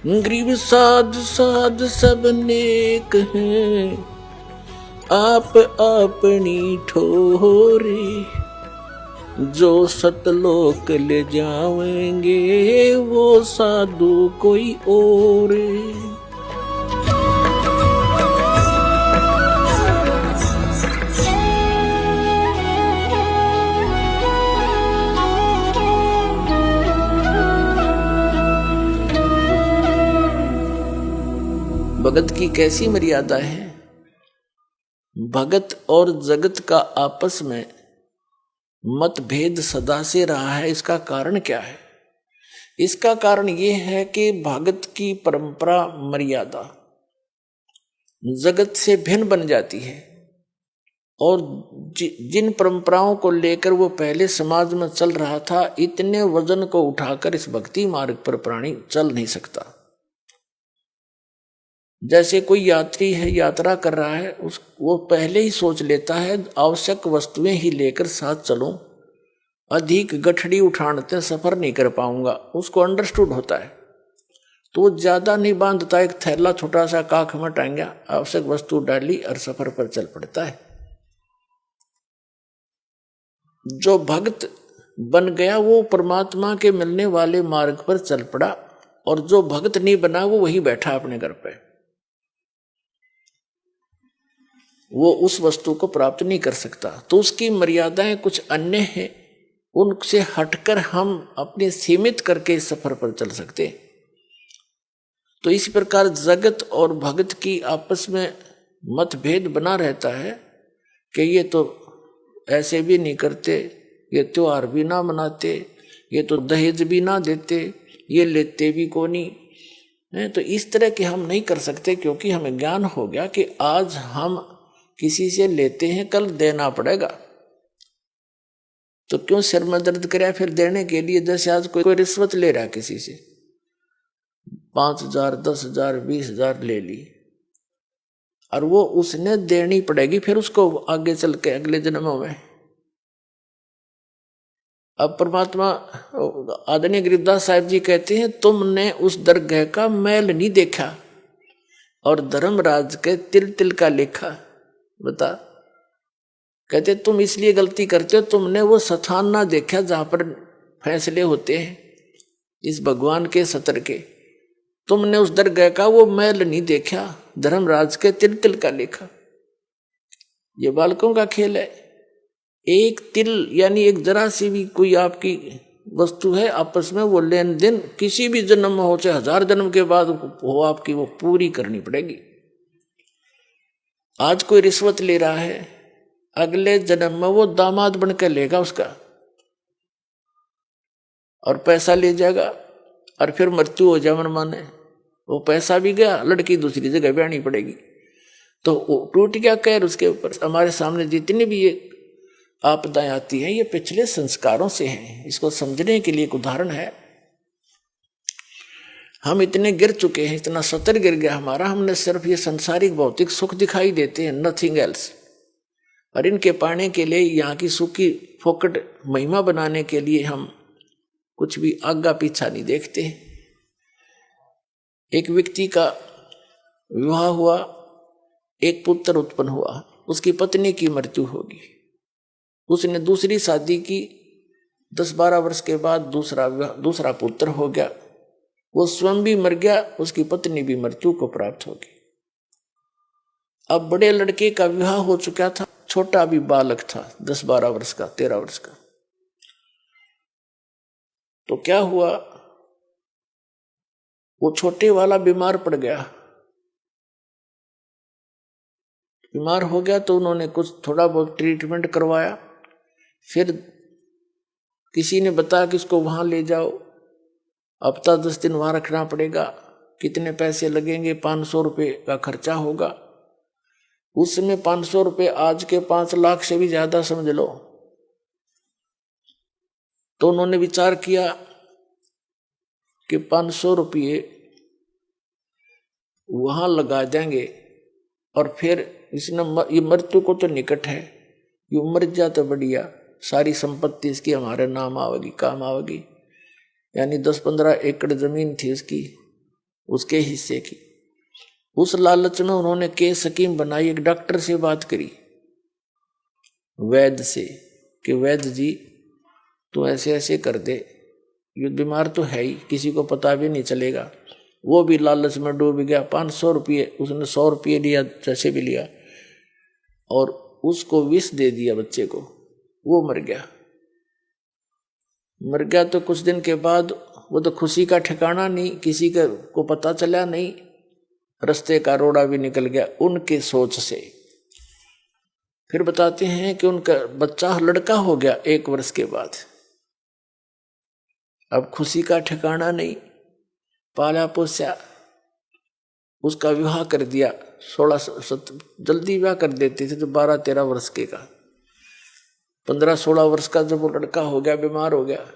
गरीब साध साध सब नेक हैं, आप अपनी ठोरी। जो सतलोक ले जावेंगे वो साधु कोई और। भगत की कैसी मर्यादा है। भगत और जगत का आपस में मतभेद सदा से रहा है। इसका कारण क्या है? इसका कारण यह है कि भगत की परंपरा मर्यादा जगत से भिन्न बन जाती है और जिन परंपराओं को लेकर वो पहले समाज में चल रहा था, इतने वजन को उठाकर इस भक्ति मार्ग पर प्राणी चल नहीं सकता। जैसे कोई यात्री है, यात्रा कर रहा है, वो पहले ही सोच लेता है आवश्यक वस्तुएं ही लेकर साथ चलूं, अधिक गठड़ी उठाते सफर नहीं कर पाऊंगा, उसको अंडरस्टूड होता है। तो वो ज्यादा नहीं बांधता, एक थैला छोटा सा काख में टांगा, आवश्यक वस्तु डाली और सफर पर चल पड़ता है। जो भक्त बन गया वो परमात्मा के मिलने वाले मार्ग पर चल पड़ा, और जो भक्त नहीं बना वो वहीं बैठा अपने घर पे, वो उस वस्तु को प्राप्त नहीं कर सकता। तो उसकी मर्यादाएं कुछ अन्य हैं, उनसे हटकर हम अपने सीमित करके इस सफर पर चल सकते। तो इसी प्रकार जगत और भगत की आपस में मतभेद बना रहता है कि ये तो ऐसे भी नहीं करते, ये त्योहार भी ना मनाते, ये तो दहेज भी ना देते, ये लेते भी को नहीं। तो इस तरह के हम नहीं कर सकते, क्योंकि हमें ज्ञान हो गया कि आज हम किसी से लेते हैं, कल देना पड़ेगा। तो क्यों सिर में दर्द कराया फिर देने के लिए? जैसे आज कोई रिश्वत ले रहा है किसी से, 5,000 10,000 20,000 ले ली, और वो उसने देनी पड़ेगी फिर उसको आगे चल के अगले जन्मों में। अब परमात्मा आदरणीय गरीबदास साहिब जी कहते हैं, तुमने उस दरगाह का मैल नहीं देखा और धर्मराज के तिल तिल का लेखा। बता, कहते तुम इसलिए गलती करते हो, तुमने वो स्थान ना देखा जहां पर फैसले होते हैं इस भगवान के सत्र के। तुमने उस दरगाह का वो मैल नहीं देखा, धर्मराज के तिल तिल का लेखा। ये बालकों का खेल है। एक तिल यानी एक जरा सी भी कोई आपकी वस्तु है, आपस में वो लेन देन किसी भी जन्म में हो, चाहे 1000 जन्म के बाद हो, आपकी वो पूरी करनी पड़ेगी। आज कोई रिश्वत ले रहा है, अगले जन्म में वो दामाद बनकर लेगा उसका और पैसा ले जाएगा, और फिर मृत्यु हो जाए मन माने, वो पैसा भी गया, लड़की दूसरी जगह ब्याहनी पड़ेगी। तो टूट गया कैर उसके ऊपर। हमारे सामने जितनी भी ये आपदाएं आती हैं, ये पिछले संस्कारों से हैं। इसको समझने के लिए एक उदाहरण है। हम इतने गिर चुके हैं, इतना सतर गिर गया हमारा, हमने सिर्फ ये संसारिक भौतिक सुख दिखाई देते हैं, नथिंग एल्स। और इनके पाने के लिए, यहाँ की सुख की फोकट महिमा बनाने के लिए हम कुछ भी आगा पीछा नहीं देखते। एक व्यक्ति का विवाह हुआ, एक पुत्र उत्पन्न हुआ, उसकी पत्नी की मृत्यु होगी, उसने दूसरी शादी की, 10-12 वर्ष के बाद दूसरा पुत्र हो गया, वो स्वयं भी मर गया, उसकी पत्नी भी मृत्यु को प्राप्त होगी। अब बड़े लड़के का विवाह हो चुका था, छोटा भी बालक था, 10-12 वर्ष का, 13 वर्ष का। तो क्या हुआ, वो छोटे वाला बीमार पड़ गया। बीमार हो गया तो उन्होंने कुछ थोड़ा बहुत ट्रीटमेंट करवाया, फिर किसी ने बताया कि इसको वहां ले जाओ, हफ्ता 10 दिन वहां रखना पड़ेगा, कितने पैसे लगेंगे, 500 रुपये का खर्चा होगा। उस समय 500 रुपये आज के 5 लाख से भी ज्यादा समझ लो। तो उन्होंने विचार किया कि 500 रुपये वहां लगा देंगे, और फिर इसने ये मृत्यु को तो निकट है, ये मर जा तो बढ़िया, सारी संपत्ति इसकी हमारे नाम आवेगी, काम आवेगी। यानी 10-15 एकड़ जमीन थी इसकी, उसके हिस्से की। उस लालच में उन्होंने केस स्कीम बनाई, एक डॉक्टर से बात करी, वैद्य से, कि वैद्य जी तो ऐसे ऐसे कर दे, ये बीमार तो है ही, किसी को पता भी नहीं चलेगा। वो भी लालच में डूब गया। 500 रुपये, उसने 100 रुपये लिया, जैसे भी लिया, और उसको विष दे दिया बच्चे को, वो मर गया। मर गया तो कुछ दिन के बाद वो तो खुशी का ठिकाना नहीं, किसी को पता चला नहीं, रास्ते का रोड़ा भी निकल गया उनके सोच से। फिर बताते हैं कि उनका बच्चा लड़का हो गया 1 वर्ष के बाद। अब खुशी का ठिकाना नहीं, पाला पोसा, उसका विवाह कर दिया। 16 जल्दी विवाह कर देते थे तो 12-13 वर्ष के का, 15-16 वर्ष का जब वो लड़का हो गया, बीमार हो गया,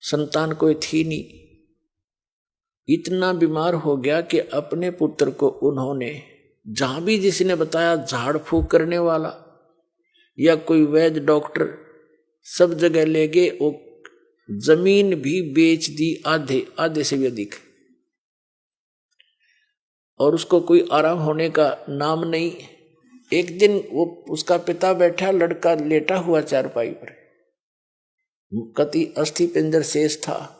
संतान कोई थी नहीं, इतना बीमार हो गया कि अपने पुत्र को उन्होंने जहां भी जिसने बताया, झाड़ फूक करने वाला या कोई वैद्य डॉक्टर, सब जगह ले गए, वो जमीन भी बेच दी, आधे से भी अधिक, और उसको कोई आराम होने का नाम नहीं। एक दिन वो उसका पिता बैठा, लड़का लेटा हुआ चारपाई पर, कति अस्थि पिंजर शेष था।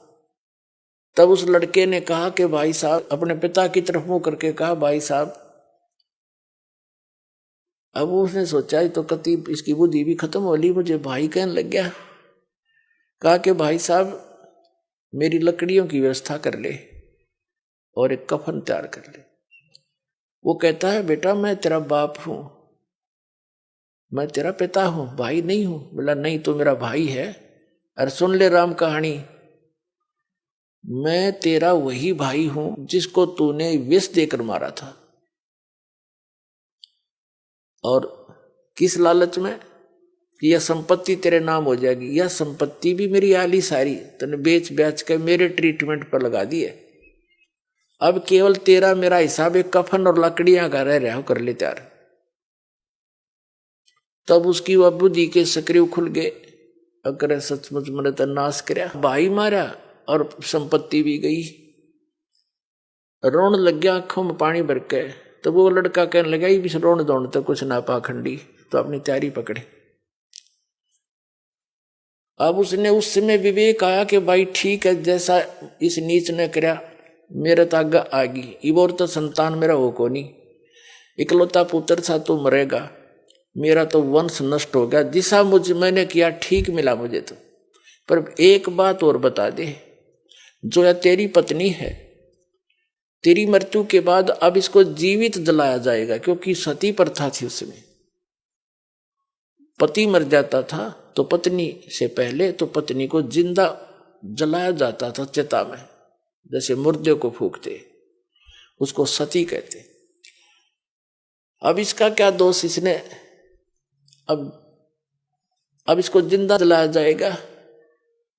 तब उस लड़के ने कहा कि भाई साहब, अपने पिता की तरफ मुंह करके कहा, भाई साहब। अब उसने सोचा तो कति इसकी बुद्धि भी खत्म हो ली, मुझे भाई कहने लग गया। कहा कि भाई साहब मेरी लकड़ियों की व्यवस्था कर ले और एक कफन तैयार कर ले। वो कहता है बेटा मैं तेरा बाप हूं, मैं तेरा पिता हूं, भाई नहीं हूं। बोला नहीं तो मेरा भाई है। अरे सुन ले राम कहानी, मैं तेरा वही भाई हूं जिसको तूने विष देकर मारा था। और किस लालच में कि यह संपत्ति तेरे नाम हो जाएगी, यह संपत्ति भी मेरी आली सारी तूने बेच बेच के मेरे ट्रीटमेंट पर लगा दी है। अब केवल तेरा मेरा हिसाब एक कफन और लकड़ियां का रह रहा हो, कर ले त्यार। तब उसकी वह बुद्धि के सक्रिय खुल गए, अगर सचमुच मैंने तो नाश करया, भाई मारा और संपत्ति भी गई। रोन लग गया आंखों में पानी भर के। तो वो लड़का कहने लगा भी रोन दौड़ तो कुछ ना पाखंडी, तो अपनी तैयारी पकड़े। अब उसने उस समय विवेक आया कि भाई ठीक है, जैसा इस नीच ने करया मेरे तो आगे आगी, इबोर तो संतान मेरा हो को नहीं, इकलौता पुत्र था तो मरेगा, मेरा तो वंश नष्ट हो गया। जिसा मुझे मैंने किया ठीक मिला मुझे तो। पर एक बात और बता दे, जो यह तेरी पत्नी है, तेरी मृत्यु के बाद अब इसको जीवित जलाया जाएगा, क्योंकि सती प्रथा थी उसमें। पति मर जाता था तो पत्नी से पहले तो पत्नी को जिंदा जलाया जाता था चिता में, जैसे मुर्दे को फूकते, उसको सती कहते। अब इसका क्या दोष, इसने अब इसको जिंदा जलाया जाएगा।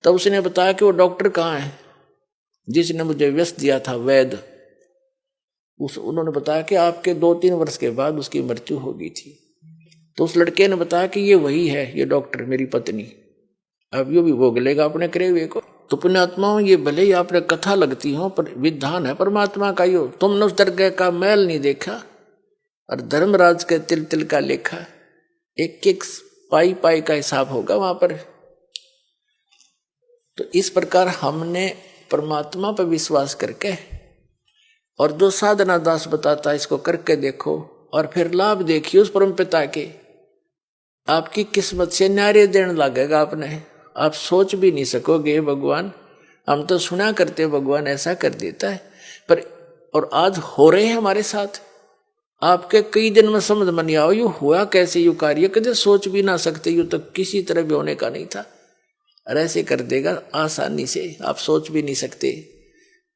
तब उसने बताया कि वो डॉक्टर कहाँ है जिसने मुझे विष दिया था, वैद्य। उन्होंने बताया कि आपके 2-3 वर्ष के बाद उसकी मृत्यु हो गई थी। तो उस लड़के ने बताया कि ये वही है, ये डॉक्टर मेरी पत्नी, अब यो भी भोग लेगा अपने करे हुए को। तो पुण्यात्माओं, ये भले ही आपने कथा लगती हो, पर विधान है परमात्मा का। यो तुमने उस दरगाह का मैल नहीं देखा और धर्मराज के तिल तिल का लेखा, एक पाई का हिसाब होगा वहां पर। तो इस प्रकार हमने परमात्मा पर विश्वास करके, और जो साधना दास बताता है इसको करके देखो, और फिर लाभ देखिए उस परम पिता के। आपकी किस्मत से न्यारे देने लगेगा आपने, आप सोच भी नहीं सकोगे भगवान, हम तो सुना करते भगवान ऐसा कर देता है, पर और आज हो रहे हैं हमारे साथ। आपके कई दिन में समझ में नहीं आओ यू हुआ कैसे, यू कार्य कदे सोच भी ना सकते, यू तो किसी तरह भी होने का नहीं था, और ऐसे कर देगा आसानी से, आप सोच भी नहीं सकते।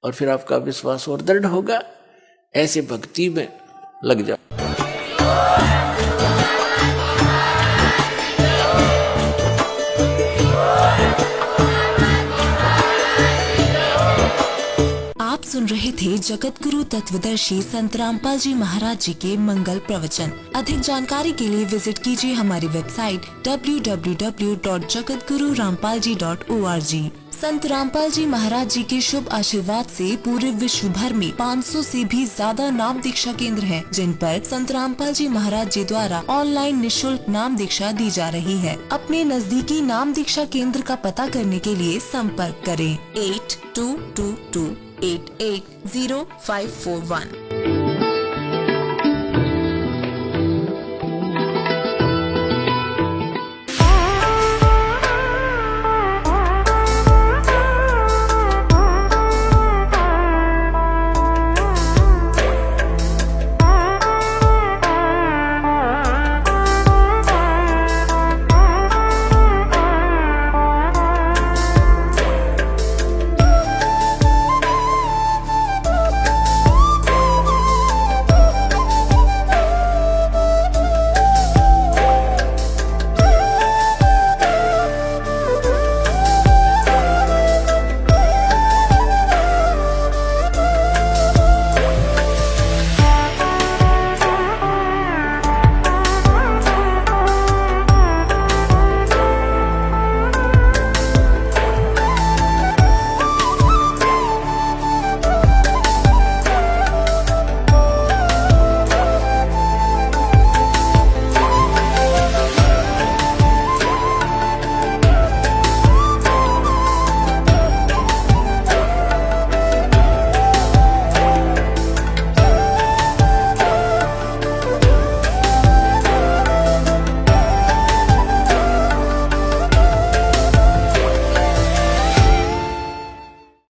और फिर आपका विश्वास और दृढ़ होगा, ऐसे भक्ति में लग जाओ। आप सुन रहे थे जगत गुरु तत्वदर्शी संत रामपाल जी महाराज जी के मंगल प्रवचन। अधिक जानकारी के लिए विजिट कीजिए हमारी वेबसाइट www.jagatgururampalji.org। संत रामपाल जी महाराज जी के शुभ आशीर्वाद से पूरे विश्व भर में 500 से भी ज्यादा नाम दीक्षा केंद्र हैं, जिन पर संत रामपाल जी महाराज जी द्वारा ऑनलाइन निशुल्क नाम दीक्षा दी जा रही है। अपने नजदीकी नाम दीक्षा केंद्र का पता करने के लिए संपर्क करें 8222880541।